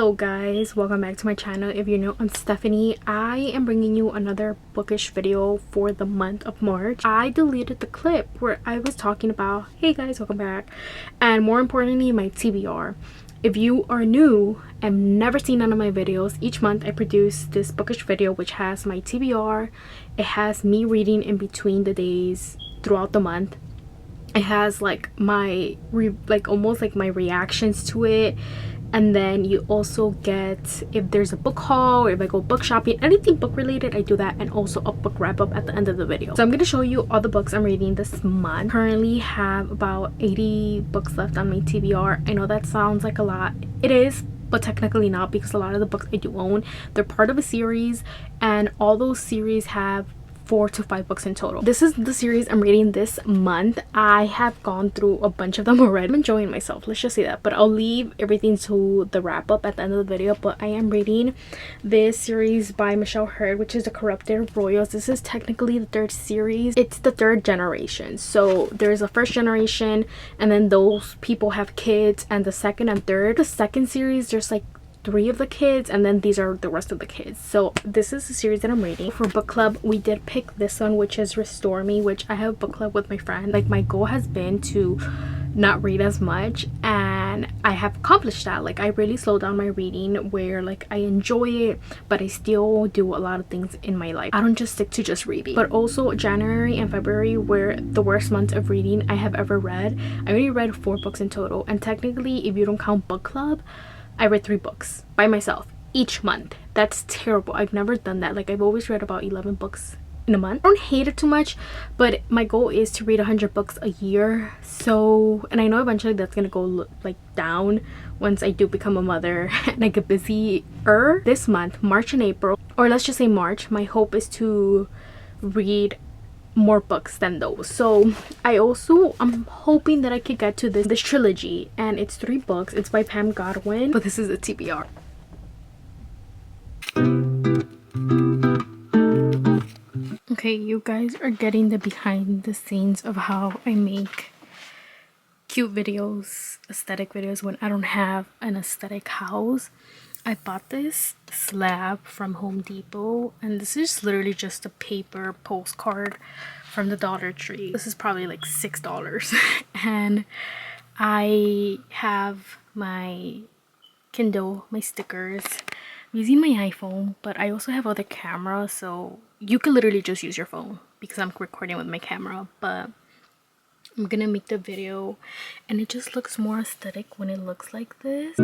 Hello guys, welcome back to my channel. If you're new, I'm Stephanie. I am bringing you another bookish video for the month of March. I deleted the clip where I was talking about, hey guys, welcome back, and more importantly, my TBR. If you are new and never seen none of my videos, each month I produce this bookish video which has my TBR. It has me reading in between the days throughout the month. It has like my almost like my reactions to it, and then you also get if there's a book haul or if I go book shopping, anything book related, I do that, and also a book wrap up at the end of the video. So I'm going to show you all the books I'm reading this month. Currently have about 80 books left on my TBR. I know that sounds like a lot. It is, but technically not, because a lot of the books I do own, they're part of a series, and all those series have 4 to 5 books in total. This is the series I'm reading this month. I have gone through a bunch of them already. I'm enjoying myself, let's just say that, but I'll leave everything to the wrap up at the end of the video. But I am reading this series by Michelle Hurd, which is The Corrupted Royals. This is technically the third series. It's the third generation, so there's a first generation, and then those people have kids, and the second and third. The second series, there's like 3 of the kids, and then these are the rest of the kids. So this is the series that I'm reading. For book club, we did pick this one, which is Restore Me, which I have book club with my friend. Like, my goal has been to not read as much, and I have accomplished that. Like, I really slowed down my reading, where like I enjoy it, but I still do a lot of things in my life. I don't just stick to just reading. But also January and February were the worst months of reading I have ever read. I only read 4 books in total, and technically, if you don't count book club, I read 3 books by myself each month. That's terrible. I've never done that. Like, I've always read about 11 books in a month. I don't hate it too much, but my goal is to read 100 books a year. So, and I know eventually that's gonna go like down once I do become a mother and I get busier. This month, March and April, or let's just say March, my hope is to read more books than those. So I'm hoping that I could get to this trilogy, and it's 3 books. It's by Pam Godwin, but this is a TBR. Okay, you guys are getting the behind the scenes of how I make cute videos, aesthetic videos, when I don't have an aesthetic house. I bought this slab from Home Depot, and this is literally just a paper postcard from the Dollar Tree. This is probably like $6. And I have my Kindle, my stickers. I'm using my iPhone, but I also have other cameras, so you could literally just use your phone because I'm recording with my camera. But I'm gonna make the video, and it just looks more aesthetic when it looks like this.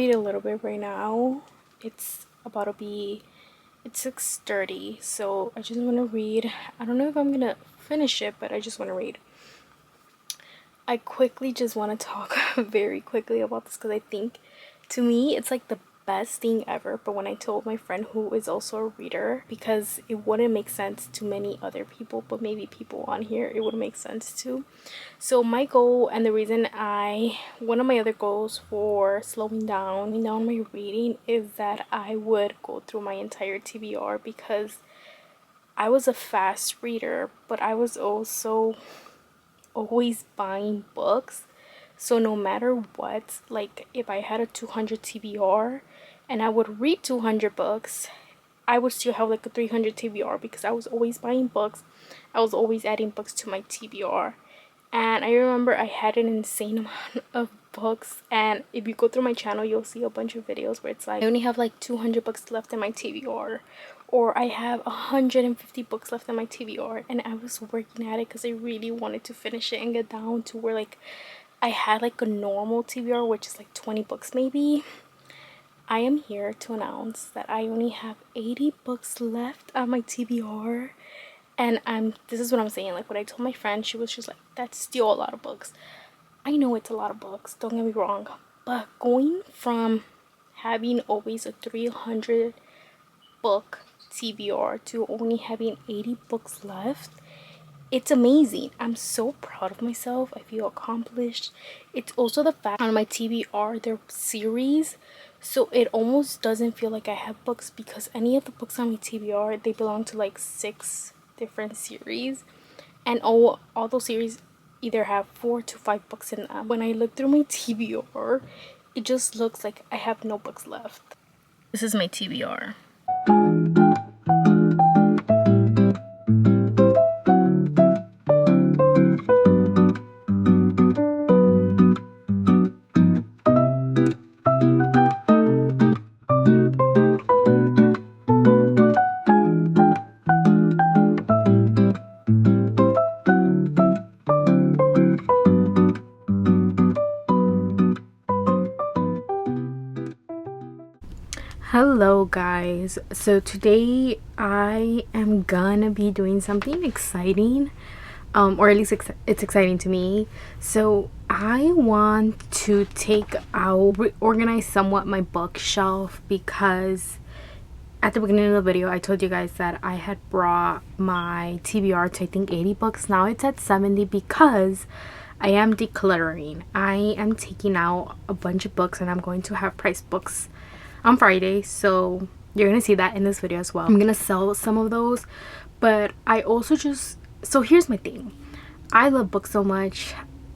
A little bit right now. It's 6:30, so I just want to read. I don't know if I'm gonna finish it, but I just want to read. I quickly just want to talk very quickly about this, because I think, to me, it's like the best thing ever. But when I told my friend, who is also a reader, because it wouldn't make sense to many other people, but maybe people on here it would make sense to. So my goal, and the reason one of my other goals for slowing down my reading, is that I would go through my entire TBR, because I was a fast reader, but I was also always buying books. So no matter what, like if I had a 200 TBR and I would read 200 books, I would still have like a 300 TBR, because I was always buying books. I was always adding books to my TBR. And I remember I had an insane amount of books, and if you go through my channel, you'll see a bunch of videos where it's like I only have like 200 books left in my TBR, or I have 150 books left in my TBR. And I was working at it because I really wanted to finish it and get down to where like I had like a normal TBR, which is like 20 books maybe. I am here to announce that I only have 80 books left on my TBR. And this is what I'm saying, like when I told my friend, she was just like, that's still a lot of books. I know it's a lot of books, don't get me wrong, but going from having always a 300 book TBR to only having 80 books left, it's amazing. I'm so proud of myself. I feel accomplished. It's also the fact on my TBR they're series, so it almost doesn't feel like I have books, because any of the books on my TBR, they belong to like 6 different series, and all those series either have 4 to 5 books in them. When I look through my TBR, it just looks like I have no books left. This is my TBR. Hello guys, so today I am gonna be doing something exciting, or at least it's exciting to me. So I want to reorganize somewhat my bookshelf, because at the beginning of the video I told you guys that I had brought my TBR to I think 80 books. Now it's at 70 because I am decluttering. I am taking out a bunch of books and I'm going to have price books on Friday, so you're gonna see that in this video as well. I'm gonna sell some of those, but I also so here's my thing. I love books so much.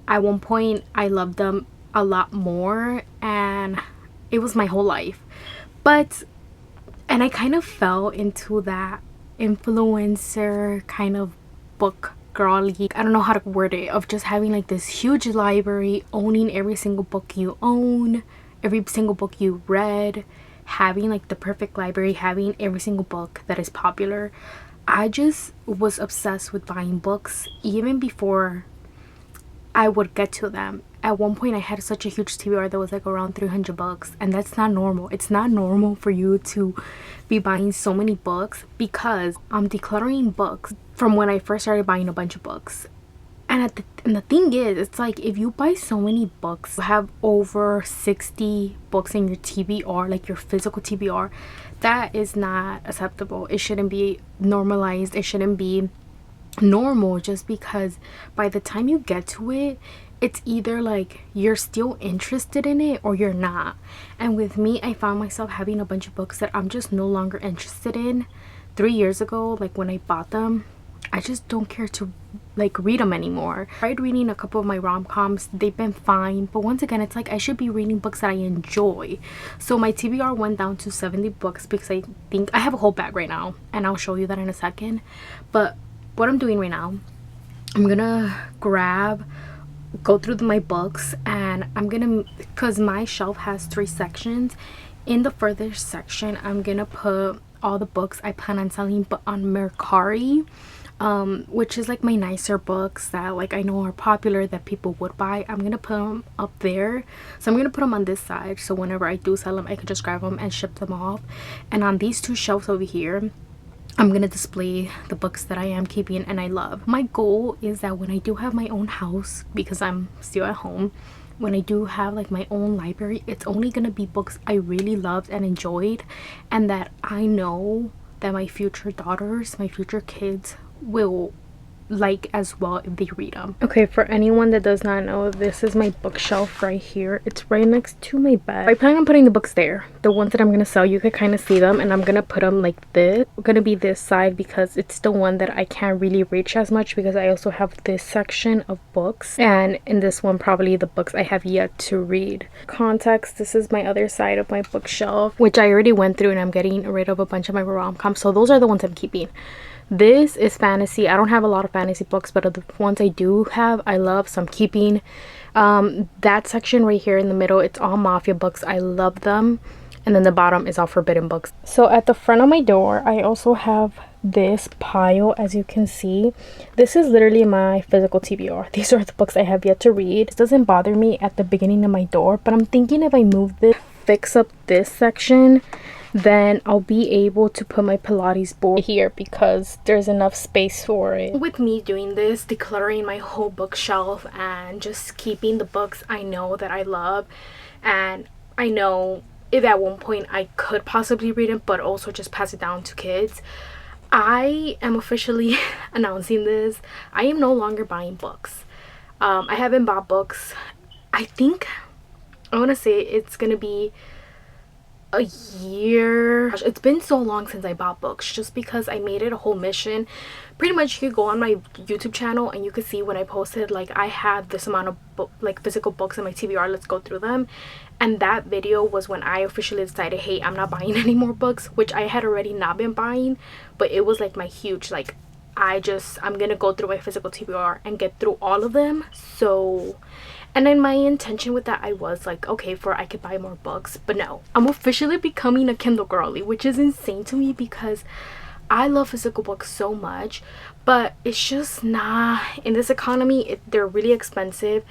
At one point I loved them a lot more, and it was my whole life, and I kind of fell into that influencer kind of book girly, I don't know how to word it, of just having like this huge library, owning every single book you own, every single book you read, having like the perfect library, having every single book that is popular. I just was obsessed with buying books even before I would get to them. At one point I had such a huge TBR that was like around 300 books, and that's not normal. It's not normal for you to be buying so many books, because I'm decluttering books from when I first started buying a bunch of books. And the thing is, it's like if you buy so many books, you have over 60 books in your TBR, like your physical TBR, that is not acceptable. It shouldn't be normalized. It shouldn't be normal, just because by the time you get to it, it's either like you're still interested in it or you're not. And with me, I found myself having a bunch of books that I'm just no longer interested in. 3 years ago, like when I bought them, I just don't care to like read them anymore. I tried reading a couple of my rom-coms, they've been fine, but once again, it's like I should be reading books that I enjoy. So my TBR went down to 70 books, because I think I have a whole bag right now, and I'll show you that in a second. But what I'm doing right now, I'm gonna go through my books, and I'm gonna, because my shelf has 3 sections. In the further section, I'm gonna put all the books I plan on selling, but on Mercari, which is like my nicer books that like I know are popular, that people would buy. I'm gonna put them up there, so I'm gonna put them on this side, so whenever I do sell them, I can just grab them and ship them off. And on these 2 shelves over here, I'm gonna display the books that I am keeping and I love. My goal is that when I do have my own house, because I'm still at home, when I do have like my own library, it's only gonna be books I really loved and enjoyed, and that I know that my future daughters, my future kids will like as well if they read them. Okay, for anyone that does not know, this is my bookshelf right here. It's right next to my bed. I plan on putting the books there. The ones that I'm gonna sell, you could kind of see them, and I'm gonna put them like this. It's gonna be this side because it's the one that I can't really reach as much, because I also have this section of books, and in this one probably the books I have yet to read. Context, this is my other side of my bookshelf, which I already went through, and I'm getting rid of a bunch of my rom-coms, so those are the ones I'm keeping. This is fantasy. I don't have a lot of fantasy books, but the ones I do have, I love, so I'm keeping. That section right here in the middle, it's all mafia books. I love them. And then the bottom is all forbidden books. So at the front of my door, I also have this pile, as you can see. This is literally my physical TBR. These are the books I have yet to read. It doesn't bother me at the beginning of my door, but I'm thinking if I move this, fix up this section, then I'll be able to put my Pilates board here, because there's enough space for it. With me doing this, decluttering my whole bookshelf and just keeping the books I know that I love, and I know if at one point I could possibly read it, but also just pass it down to kids, I am officially announcing this. I am no longer buying books. I haven't bought books. I think I want to say it's gonna be a year. It's been so long since I bought books, just because I made it a whole mission. Pretty much you could go on my YouTube channel and you could see when I posted like I had this amount of like physical books in my TBR, let's go through them. And that video was when I officially decided, hey, I'm not buying any more books, which I had already not been buying, but it was like my huge like I'm gonna go through my physical TBR and get through all of them. So, and then my intention with that, I was like, okay, I could buy more books, but no, I'm officially becoming a Kindle girly, which is insane to me because I love physical books so much, but it's just not in this economy. They're really expensive.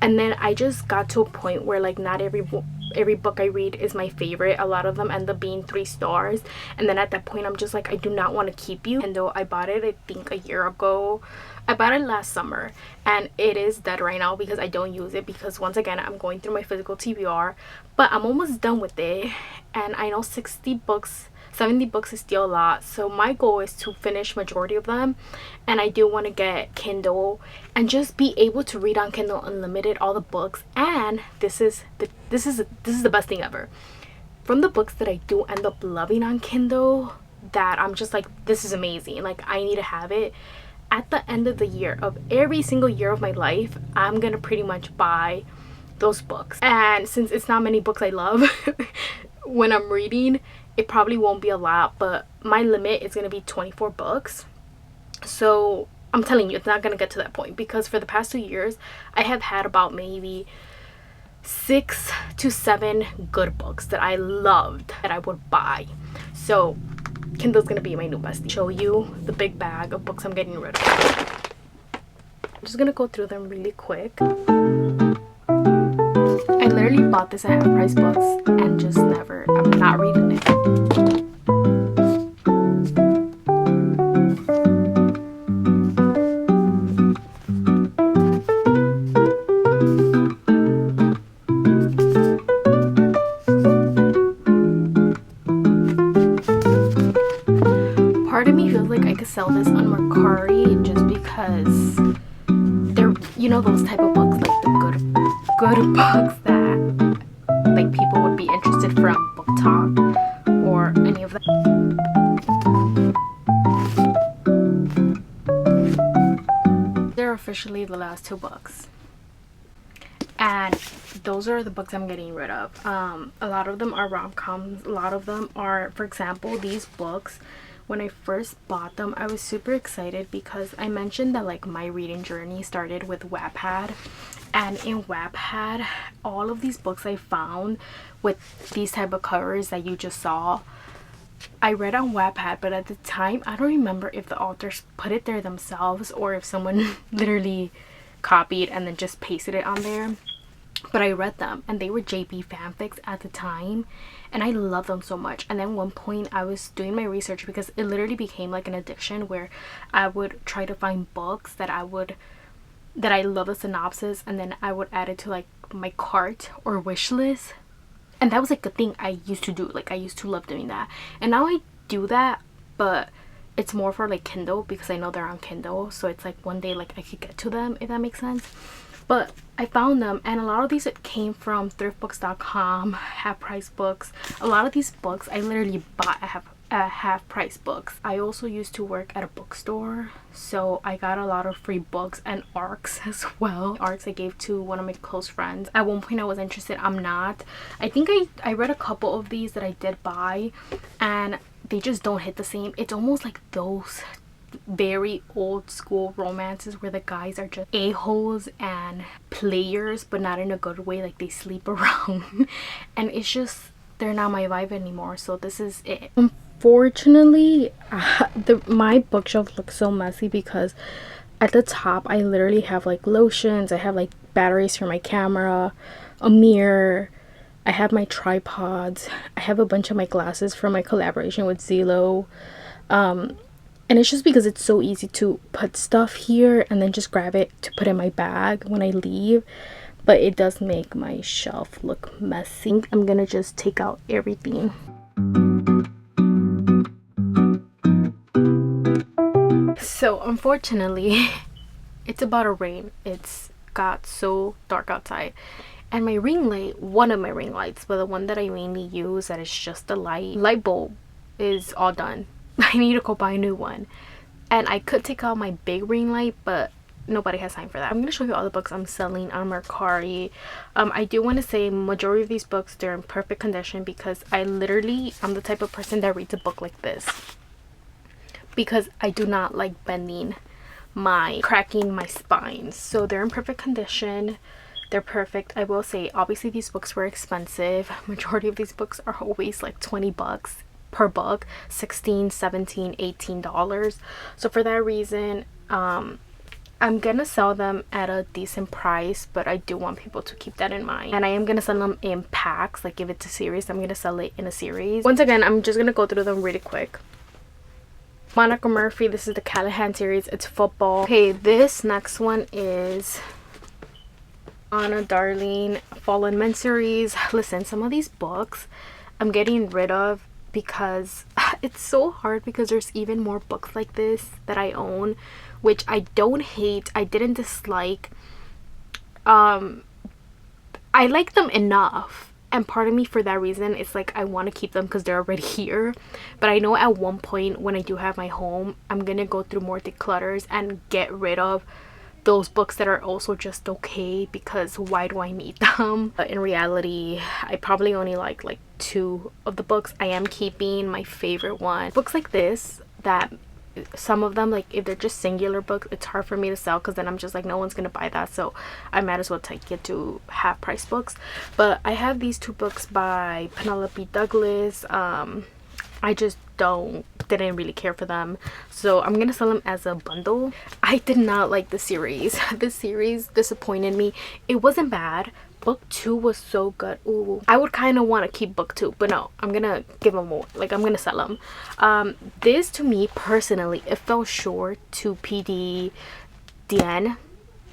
And then I just got to a point where like not every book I read is my favorite. A lot of them end up being 3 stars, and then at that point I'm just like, I do not want to keep you. And though I bought it, I think a year ago, I bought it last summer, and it is dead right now because I don't use it, because once again I'm going through my physical TBR, but I'm almost done with it. And I know 70 books is still a lot, so my goal is to finish majority of them. And I do want to get Kindle and just be able to read on Kindle Unlimited all the books. And this is the best thing ever. From the books that I do end up loving on Kindle, that I'm just like, this is amazing, like I need to have it. At the end of the year, of every single year of my life, I'm gonna pretty much buy those books. And since it's not many books I love when I'm reading, it probably won't be a lot, but my limit is going to be 24 books. So I'm telling you, it's not going to get to that point, because for the past 2 years I have had about maybe 6 to 7 good books that I loved that I would buy. So Kindle's going to be my new bestie. Show you the big bag of books I'm getting rid of. I'm just going to go through them really quick. I literally bought this at half price books and just never, I'm not reading it. Part of me feels like I could sell this on Mercari, just because they're, you know, those type of books, like the good books that like people would be interested from Booktok or any of that. They're officially the last 2 books, and those are the books I'm getting rid of. A lot of them are rom-coms. A lot of them are, for example, these books. When I first bought them, I was super excited because I mentioned that like my reading journey started with Wattpad, and in Wattpad all of these books I found with these type of covers that you just saw, I read on Wattpad. But at the time I don't remember if the authors put it there themselves or if someone literally copied and then just pasted it on there. But I read them and they were JB fanfics at the time, and I love them so much. And then one point I was doing my research, because it literally became like an addiction, where I would try to find books that I love the synopsis, and then I would add it to like my cart or wish list. And that was like a thing I used to do. Like I used to love doing that, and now I do that, but it's more for like Kindle, because I know they're on Kindle, so it's like one day like I could get to them, if that makes sense. But I found them, and a lot of these came from thriftbooks.com, half price books. A lot of these books I literally bought at half price books. I also used to work at a bookstore, so I got a lot of free books and ARCs as well. ARCs I gave to one of my close friends. At one point I was interested, I'm not. I think I read a couple of these that I did buy, and they just don't hit the same. It's almost like those very old school romances where the guys are just a-holes and players, but not in a good way, like they sleep around. And it's just, they're not my vibe anymore. So this is it. Unfortunately, my bookshelf looks so messy because at the top I literally have like lotions, I have like batteries for my camera, a mirror, I have my tripods, I have a bunch of my glasses from my collaboration with Zillow. And it's just because it's so easy to put stuff here and then just grab it to put in my bag when I leave. But it does make my shelf look messy. I'm gonna just take out everything. So unfortunately, it's about to rain. It's got so dark outside, and my ring light, one of my ring lights, but the one that I mainly use that is just the light bulb, is all done. I need to go buy a new one. And I could take out my big ring light, but nobody has time for that. I'm going to show you all the books I'm selling on Mercari. I do want to say majority of these books, they're in perfect condition, because I'm the type of person that reads a book like this, because I do not like cracking my spine. So they're in perfect condition. They're perfect. I will say, obviously these books were expensive. Majority of these books are always like 20 bucks per book, 16, 17, 18 dollars. So for that reason, I'm gonna sell them at a decent price, but I do want people to keep that in mind. And I am gonna sell them in packs. Like if it's a series, I'm gonna sell it in a series. Once again, I'm just gonna go through them really quick. Monica Murphy, this is the Callahan series. It's football. Okay, this next one is Anna Darling Fallen Men series. Listen, some of these books I'm getting rid of because it's so hard, because there's even more books like this that I own, which I don't hate, I didn't dislike. I like them enough, and part of me, for that reason, it's like I want to keep them because they're already here. But I know at one point when I do have my home, I'm gonna go through more declutters and get rid of those books that are also just okay, because why do I need them? But in reality, I probably only like 2 of the books. I am keeping my favorite one. Books like this, that some of them, like if they're just singular books, it's hard for me to sell, because then I'm just like, no one's gonna buy that, so I might as well take it to half price books. But I have these 2 books by Penelope Douglas. I just didn't really care for them, so I'm gonna sell them as a bundle. I did not like the series. This series disappointed me. It wasn't bad. Book 2 was so good. Ooh, I would kind of want to keep book 2, but no, I'm gonna give them more. Like, I'm gonna sell them. This, to me personally, it fell short to PD Dien.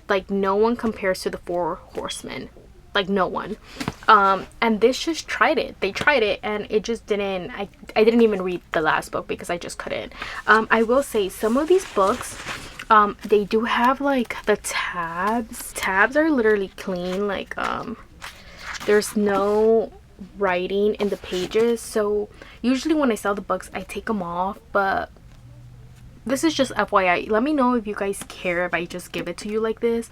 Like, no one compares to the 4 Horsemen. Like, no one. And this just tried it. They tried it, and it just didn't. I didn't even read the last book because I just couldn't. I will say, some of these books, they do have like the tabs are literally clean. Like, there's no writing in the pages. So usually when I sell the books, I take them off, but this is just FYI. Let me know if you guys care if I just give it to you like this.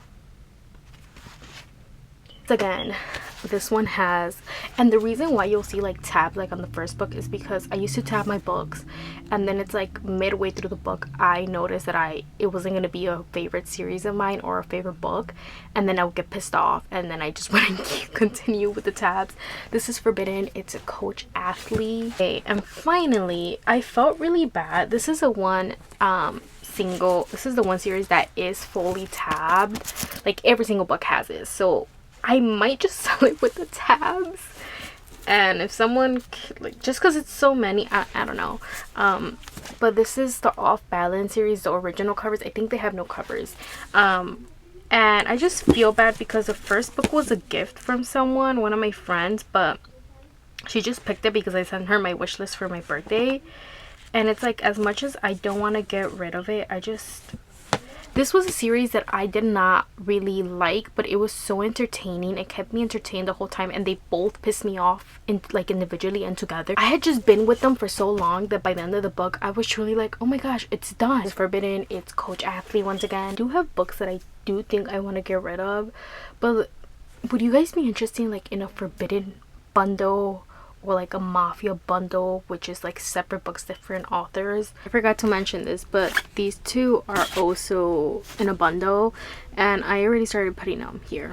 Again, this one has, and the reason why you'll see like tabs like on the first book is because I used to tab my books, and then it's like midway through the book I noticed that it wasn't going to be a favorite series of mine or a favorite book, and then I would get pissed off, and then I just wouldn't continue with the tabs. This is Forbidden. It's a coach athlete. Okay, and finally, I felt really bad. This is a one this is the one series that is fully tabbed. Like, every single book has it, so I might just sell it with the tabs. And if someone, like, just because it's so many, I don't know. But this is the Off Balance series, the original covers. I think they have no covers. And I just feel bad because the first book was a gift from someone, one of my friends, but she just picked it because I sent her my wish list for my birthday. And it's like, as much as I don't want to get rid of it, this was a series that I did not really like, but it was so entertaining. It kept me entertained the whole time, and they both pissed me off individually and together. I had just been with them for so long that by the end of the book, I was truly like, oh my gosh, it's done. It's Forbidden. It's Coach Athlete once again. I do have books that I do think I want to get rid of, but would you guys be interested like in a Forbidden bundle? Or like a Mafia bundle, which is like separate books, different authors. I forgot to mention this, but these 2 are also in a bundle, and I already started putting them here.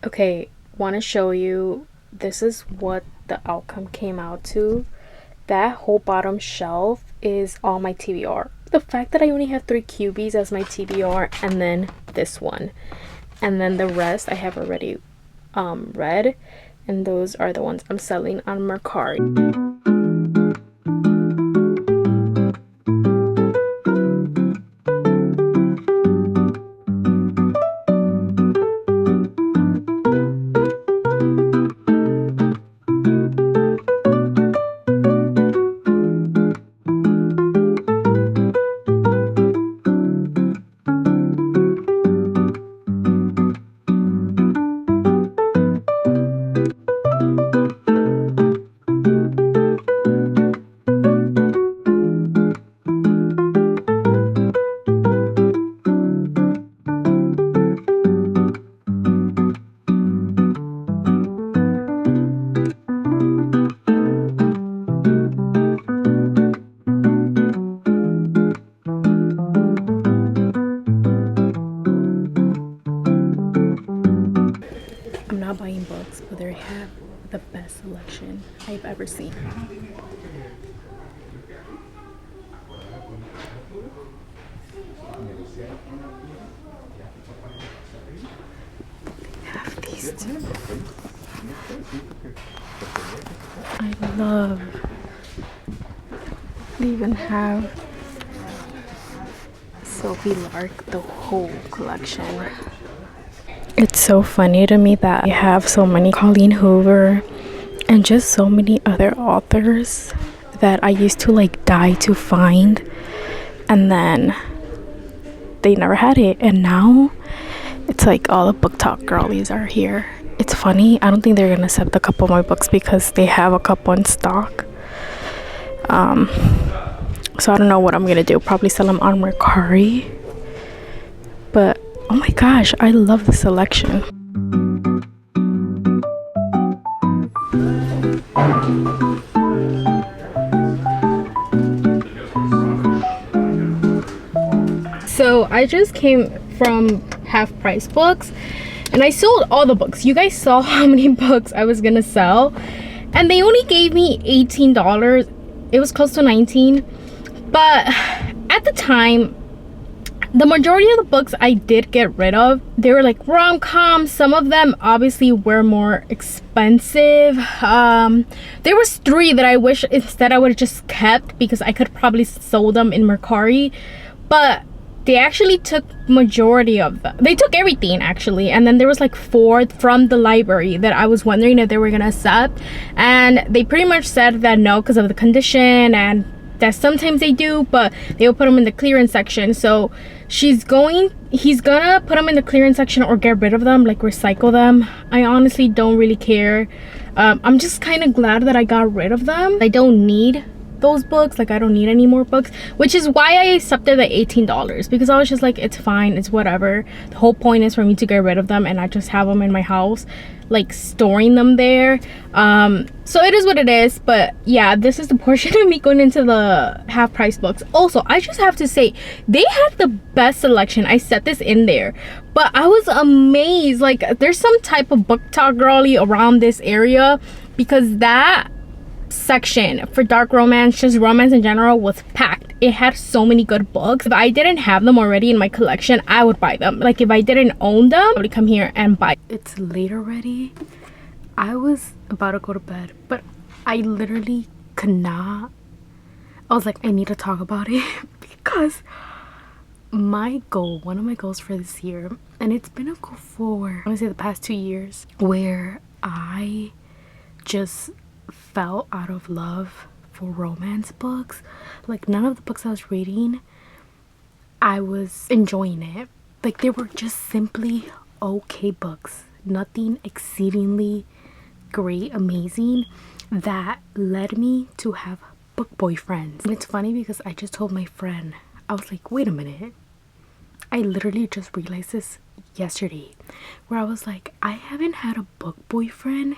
Okay, want to show you, this is what the outcome came out to. That whole bottom shelf is all my TBR. The fact that I only have 3 QBs as my TBR, and then this one, and then the rest I have already read, and those are the ones I'm selling on Mercari. see. Have these two. I love. They even have Sophie Lark, the whole collection. It's so funny to me that I have so many Colleen Hoover and just so many other authors that I used to like die to find, and then they never had it, and now it's like all the Booktok girlies are here. It's funny, I don't think they're gonna accept a couple of my books because they have a couple in stock. So I don't know what I'm gonna do. Probably sell them on Mercari. But oh my gosh, I love the selection. So I just came from Half Price Books and I sold all the books. You guys saw how many books I was gonna sell, and they only gave me $18. It was close to $19, but at the time the majority of the books I did get rid of. They were like rom-coms. Some of them obviously were more expensive. There was 3 that I wish instead I would have just kept because I could probably sold them in Mercari, but they actually took majority of them. They took everything actually, and then there was like 4 from the library that I was wondering if they were gonna accept, and they pretty much said that no because of the condition, and that sometimes they do, but they will put them in the clearance section. So he's gonna put them in the clearance section or get rid of them, like recycle them. I honestly don't really care. I'm just kind of glad that I got rid of them. I don't need those books, like I don't need any more books, which is why I accepted the $18, because I was just like, it's fine, it's whatever. The whole point is for me to get rid of them and I just have them in my house, like storing them there. So it is what it is. But yeah, this is the portion of me going into the Half Price Books. Also, I just have to say they had the best selection. I set this in there, but I was amazed. Like there's some type of Booktok girly around this area, because that section for dark romance, just romance in general, was packed. It had so many good books. If I didn't have them already in my collection, I would buy them. Like if I didn't own them, I would come here and buy. It's late already. I was about to go to bed, but I literally could not. I was like, I need to talk about it because my goal, one of my goals for this year, and it's been a goal for, I want to say, the past 2 years, where I just fell out of love for romance books. Like none of the books I was reading, I was enjoying it. Like they were just simply okay books, nothing exceedingly great, amazing, that led me to have book boyfriends. And it's funny because I just told my friend, I was like, wait a minute, I literally just realized this yesterday, where I was like, I haven't had a book boyfriend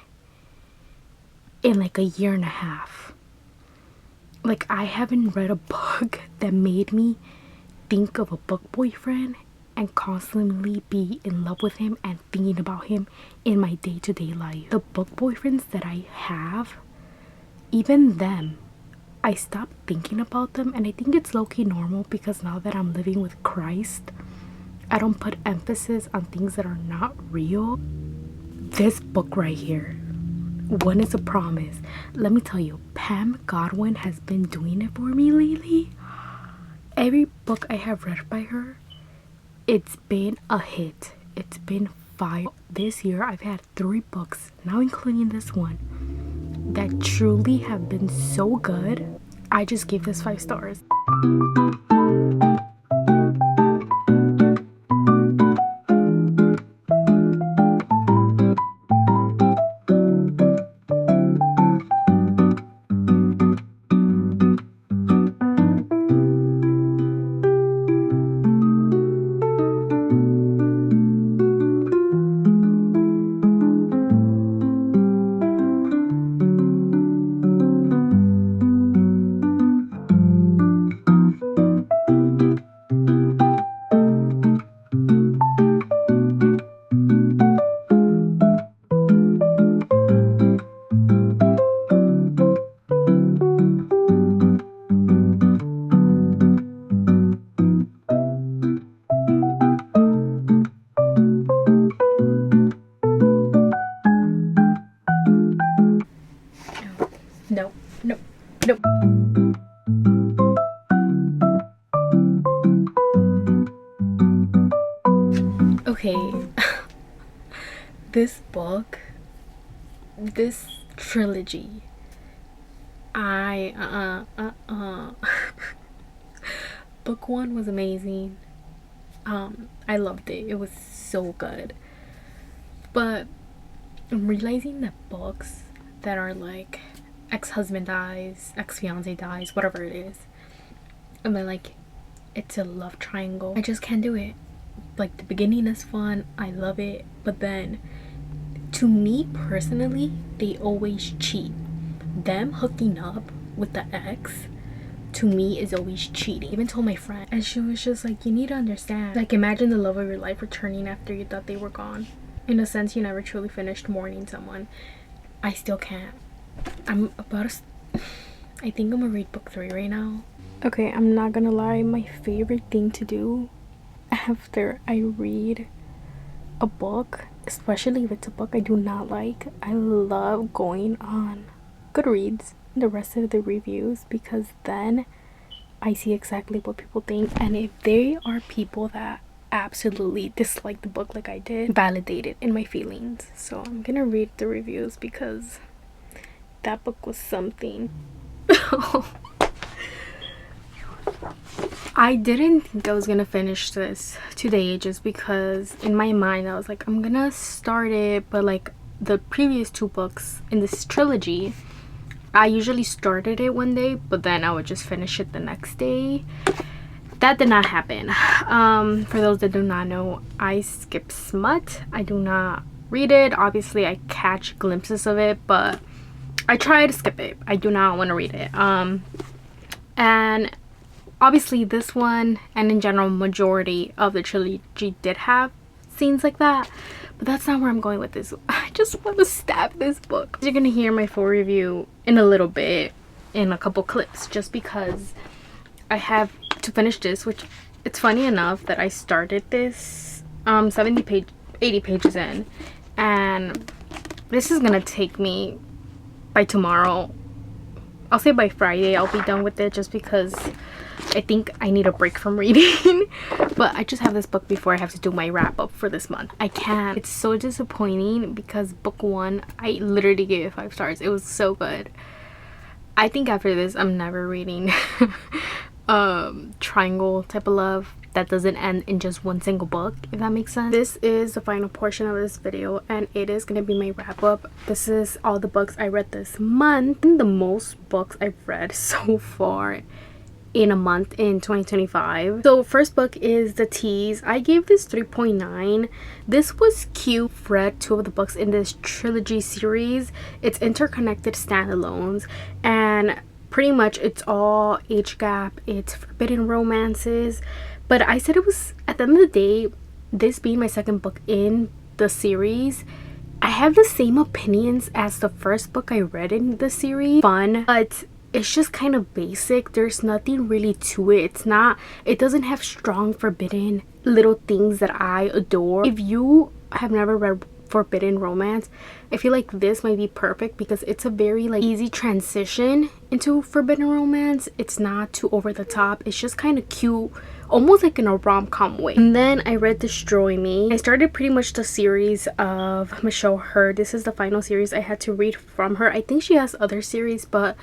in like a year and a half. Like I haven't read a book that made me think of a book boyfriend and constantly be in love with him and thinking about him in my day-to-day life. The book boyfriends that I have, even them, I stopped thinking about them, and I think it's low-key normal because now that I'm living with Christ, I don't put emphasis on things that are not real. This book right here, One is a Promise. Let me tell you, Pam Godwin has been doing it for me lately. Every book I have read by her, it's been a hit. It's been fire. This year I've had 3 books, now including this one, that truly have been so good. I just gave this 5 stars. Nope. Okay. This book, this trilogy, book one was amazing. I loved it. It was so good. But I'm realizing that books that are like ex-husband dies, ex-fiance dies, whatever it is, and then like it's a love triangle, I just can't do it. Like, the beginning is fun, I love it, but then to me personally, they always cheat. Them hooking up with the ex, to me, is always cheating. I even told my friend, and she was just like, you need to understand, like, imagine the love of your life returning after you thought they were gone. In a sense, you never truly finished mourning someone. I still can't. I'm about to I think I'm gonna read book 3 right now. Okay, I'm not gonna lie, my favorite thing to do after I read a book, especially if it's a book I do not like, I love going on Goodreads and the rest of the reviews, because then I see exactly what people think, and if they are people that absolutely dislike the book like I did, validate it in my feelings. So I'm gonna read the reviews because that book was something. I didn't think I was gonna finish this today, just because in my mind I was like, I'm gonna start it, but like the previous 2 books in this trilogy, I usually started it one day, but then I would just finish it the next day. That did not happen. For those that do not know, I skip smut. I do not read it. Obviously I catch glimpses of it, but I try to skip it. I do not want to read it. And obviously this one, and in general majority of the trilogy, did have scenes like that, but that's not where I'm going with this. I just want to stab this book. You're gonna hear my full review in a little bit, in a couple clips, just because I have to finish this, which it's funny enough that I started this 80 pages in, and this is gonna take me by tomorrow. I'll say by Friday I'll be done with it, just because I think I need a break from reading. But I just have this book before I have to do my wrap up for this month. I can't. It's so disappointing because book 1, I literally gave it 5 stars. It was so good. I think after this I'm never reading triangle type of love that doesn't end in just one single book, if that makes sense. This is the final portion of this video, and it is gonna be my wrap up. This is all the books I read this month, and the most books I've read so far in a month in 2025. So first book is The Tease. I gave this 3.9. This was cute. I've read 2 of the books in this trilogy series. It's interconnected standalones, and pretty much it's all age gap, it's forbidden romances. But I said it was, at the end of the day, this being my second book in the series, I have the same opinions as the first book I read in the series. Fun, but it's just kind of basic. There's nothing really to it. It doesn't have strong forbidden little things that I adore. If you have never read forbidden romance, I feel like this might be perfect, because it's a very like easy transition into forbidden romance. It's not too over the top. It's just kind of cute, almost like in a rom-com way. And then I read Destroy Me. I started pretty much the series of Michelle Hurd. This is the final series I had to read from her. I think she has other series, but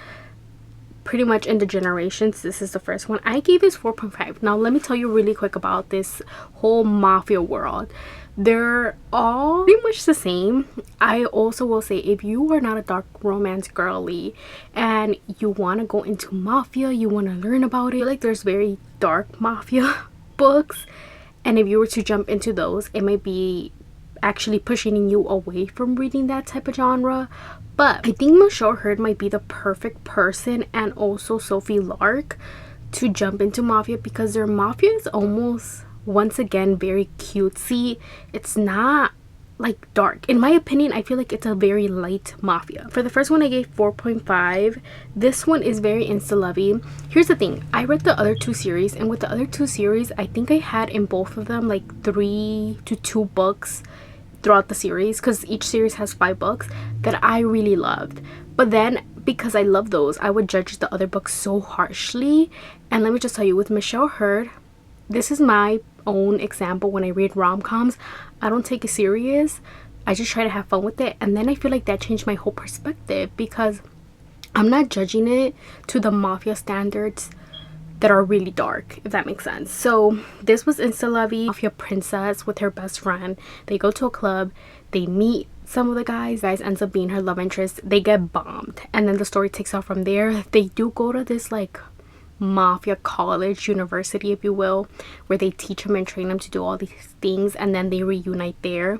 pretty much in the generations, this is the first one. I gave this 4.5. Now let me tell you really quick about this whole mafia world. They're all pretty much the same. I also will say, if you are not a dark romance girly and you want to go into mafia, you want to learn about it, like there's very dark mafia books, and if you were to jump into those, it might be actually pushing you away from reading that type of genre. But I think Michelle Hurd might be the perfect person, and also Sophie Lark, to jump into mafia, because their mafia is almost, once again, very cutesy. It's not like dark. In my opinion, I feel like it's a very light mafia. For the first one, I gave 4.5. This one is very insta-lovey. Here's the thing, I read the other 2 series, and with the other 2 series, I think I had in both of them like 3 to 2 books throughout the series, because each series has 5 books that I really loved. But then because I love those, I would judge the other books so harshly. And let me just tell you, with Michelle Hurd, this is my own example. When I read rom-coms, I don't take it serious. I just try to have fun with it. And then I feel like that changed my whole perspective, because I'm not judging it to the mafia standards that are really dark, if that makes sense. So this was Insta Lovey, mafia princess with her best friend. They go to a club, they meet some of the guys ends up being her love interest. They get bombed, and then the story takes off from there. They do go to this like mafia college, university if you will, where they teach them and train them to do all these things, and then they reunite there.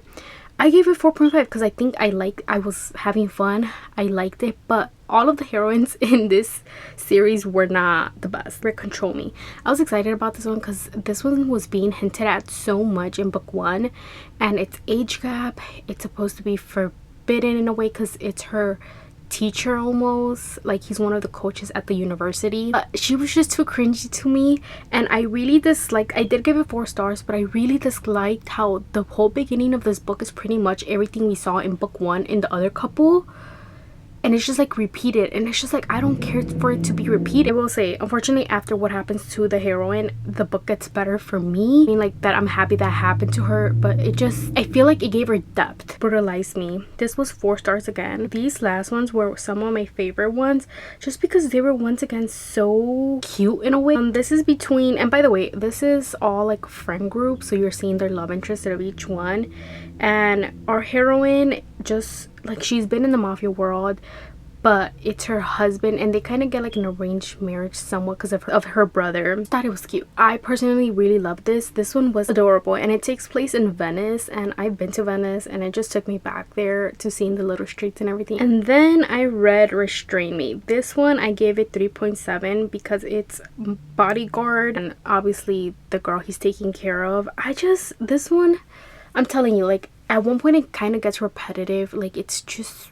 I gave it 4.5 because I think I was having fun. I liked it, but all of the heroines in this series were not the best. Rick Control Me. I was excited about this one because this one was being hinted at so much in book 1, and its age gap, it's supposed to be forbidden in a way because it's her teacher almost, like he's one of the coaches at the university. She was just too cringy to me, and I really disliked, I did give it 4 stars, but I really disliked how the whole beginning of this book is pretty much everything we saw in book 1 in the other couple, and it's just like repeated, and it's just like I don't care for it to be repeated. I will say, unfortunately, after what happens to the heroine, the book gets better for me. I mean, like, that I'm happy that happened to her, but it just, I feel like it gave her depth. Brutalized me. This was 4 stars again. These last ones were some of my favorite ones, just because they were once again so cute in a way. This is between, and by the way, this is all like friend groups, so you're seeing their love interest of each one. And our heroine, just like, she's been in the mafia world, but it's her husband, and they kind of get like an arranged marriage somewhat because of her brother. I thought it was cute. I personally really loved this. This one was adorable, and it takes place in Venice, and I've been to Venice, and it just took me back there to seeing the little streets and everything. And then I read Restrain Me. This one I gave it 3.7 because it's bodyguard and obviously the girl he's taking care of. This one, I'm telling you, like, at one point it kind of gets repetitive. Like, it's just,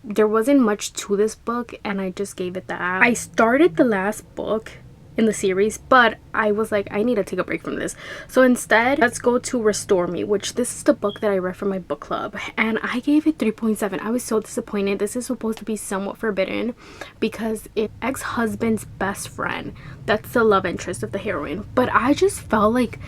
there wasn't much to this book, and I just gave it that. I started the last book in the series, but I was like, I need to take a break from this. So instead, let's go to Restore Me, which this is the book that I read for my book club, and I gave it 3.7. I was so disappointed. This is supposed to be somewhat forbidden because it's ex-husband's best friend. That's the love interest of the heroine. But I just felt like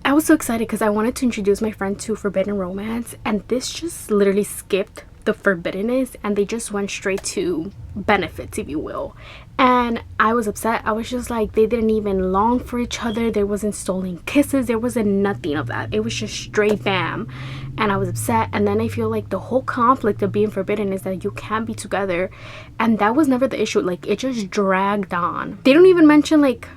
I was so excited because I wanted to introduce my friend to forbidden romance, and this just literally skipped the forbiddenness and they just went straight to benefits, if you will. And I was upset. I was just like, they didn't even long for each other. There wasn't stolen kisses. There wasn't nothing of that. It was just straight bam. And I was upset. And then I feel like the whole conflict of being forbidden is that you can't be together, and that was never the issue. Like, it just dragged on. They don't even mention like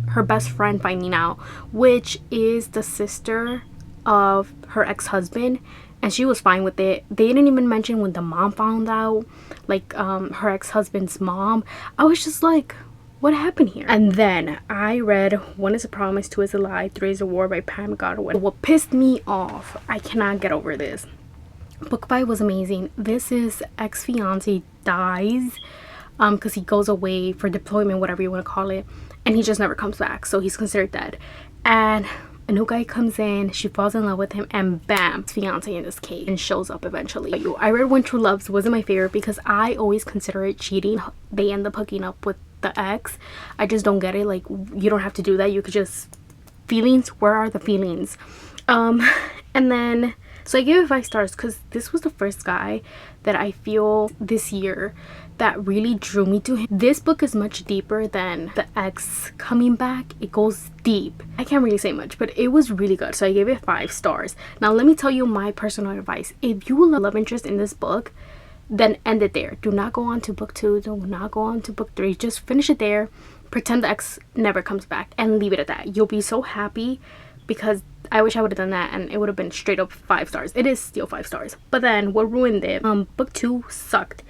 her best friend finding out, which is the sister of her ex-husband, and she was fine with it. They didn't even mention when the mom found out, like her ex-husband's mom. I was just like, what happened here? And then I read 1 is a Promise, 2 is a Lie, 3 is a War by Pam Godwin. What pissed me off, I cannot get over this. Book 5 was amazing. This is ex-fiance dies because he goes away for deployment, whatever you want to call it, and he just never comes back, so he's considered dead. And a new guy comes in, she falls in love with him, and bam, fiance in this case, and shows up eventually. I read When True Loves. Wasn't my favorite because I always consider it cheating. They end up hooking up with the ex. I just don't get it. Like, you don't have to do that. You could just, feelings, where are the feelings? And then, so I gave it 5 stars because this was the first guy that I feel this year that really drew me to him. This book is much deeper than the ex coming back. It goes deep. I can't really say much, but it was really good, so I gave it 5 stars. Now let me tell you my personal advice. If you love interest in this book, then end it there. Do not go on to book 2. Do not go on to book 3. Just finish it there. Pretend the ex never comes back and leave it at that. You'll be so happy, because I wish I would have done that and it would have been straight up 5 stars. It is still 5 stars. But then what ruined it? Book 2 sucked.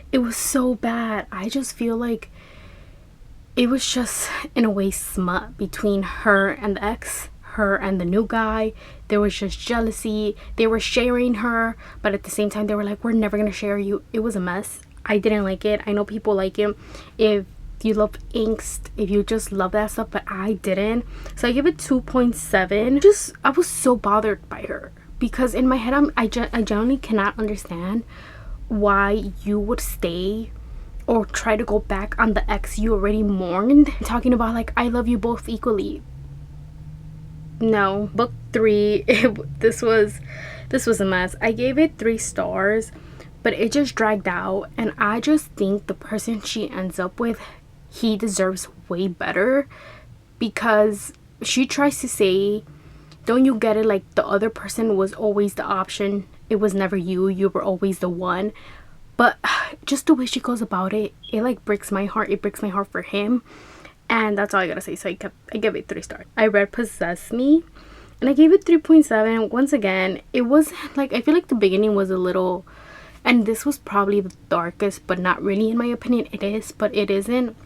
It was so bad. I just feel like it was just, in a way, smut between her and the ex, her and the new guy. There was just jealousy. They were sharing her, but at the same time they were like, we're never gonna share you. It was a mess. I didn't like it. I know people like it. If you love angst, if you just love that stuff, but I didn't. So I give it 2.7. I was so bothered by her because in my head I genuinely cannot understand why you would stay or try to go back on the ex you already mourned. Talking about like, I love you both equally. No. Book 3, this was a mess. I gave it 3 stars, but it just dragged out, and I just think the person she ends up with, he deserves way better, because she tries to say, don't you get it, like the other person was always the option, it was never you, you were always the one. But just the way she goes about it, it like breaks my heart. It breaks my heart for him, and that's all I gotta say. So I gave it 3 stars. I read Possess Me, and I gave it 3.7. Once again, it was like, I feel like the beginning was a little, and this was probably the darkest, but not really in my opinion. It is, but it isn't.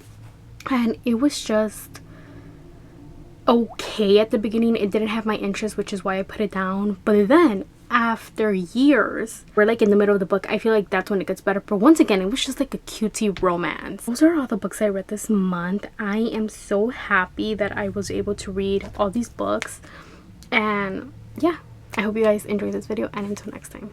And it was just okay at the beginning. It didn't have my interest, which is why I put it down. But then after years, we're like in the middle of the book, I feel like that's when it gets better. But once again, it was just like a cutesy romance. Those are all the books I read this month. I am so happy that I was able to read all these books, and yeah, I hope you guys enjoyed this video, and until next time.